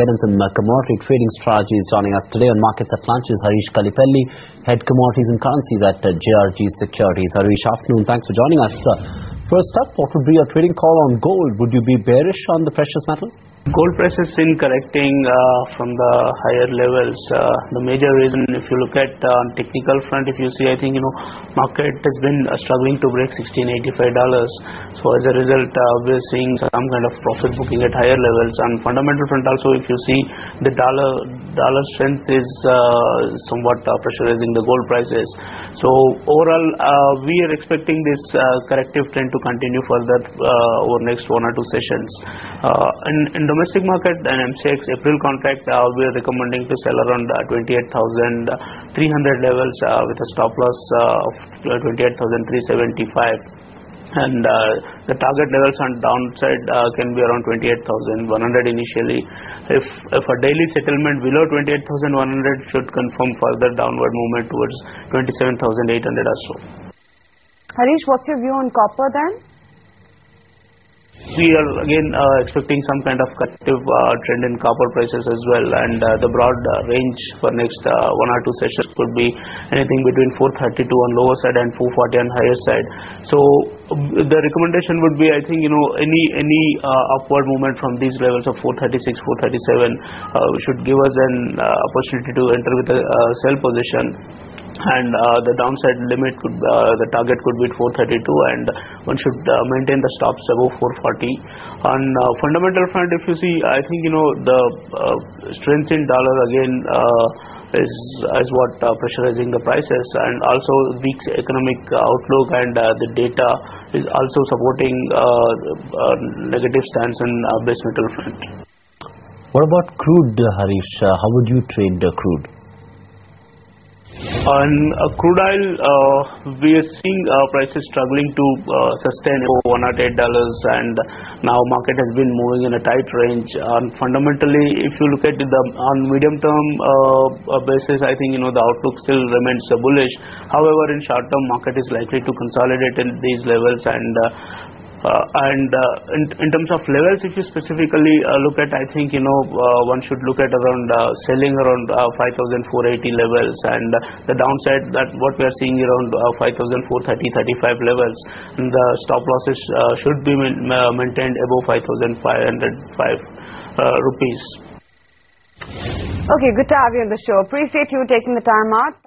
guidance on commodity trading strategies. Joining us today on Markets at Lunch is Harish Kalipelli, Head Commodities and Currencies at JRG Securities. Harish, afternoon. Thanks for joining us. First up, what would be your trading call on gold? Would you be bearish on the precious metal? Gold prices in correcting from the higher levels. The major reason, if you look at on technical front, if you see, I think market has been struggling to break $1685. So as a result, we're seeing some kind of profit booking at higher levels. On fundamental front also, if you see, the dollar strength is somewhat pressurizing the gold prices. So overall, we are expecting this corrective trend to continue further over next 1 or 2 sessions. In domestic market and MCX April contract, we are recommending to sell around 28,300 levels with a stop loss of 28,375. And the target levels on downside can be around 28,100 initially. If a daily settlement below 28,100 should confirm further downward movement towards 27,800 or so. Harish, what's your view on copper then? We are again expecting some kind of corrective trend in copper prices as well, and the broad range for next 1 or 2 sessions could be anything between 432 on lower side and 440 on higher side. So the recommendation would be, I think any upward movement from these levels of 436, 437 should give us an opportunity to enter with a sell position. And the downside limit could, the target could be 432, and one should maintain the stops above 440. On fundamental front, if you see, I think the strength in dollar again is what pressurizing the prices, and also weak economic outlook and the data is also supporting negative stance on base metal front. What about crude, Harish? How would you trade crude? On crude oil, we are seeing prices struggling to sustain over $108, and now market has been moving in a tight range. Fundamentally, if you look at on medium term basis, I think the outlook still remains bullish. However, in short term, market is likely to consolidate in these levels, and in terms of levels, if you specifically look at, I think one should look at around selling around 5,480 levels, and the downside that what we are seeing around 5,430, 35 levels, and the stop losses should be maintained above 5,505 rupees. Okay, good to have you on the show. Appreciate you taking the time out.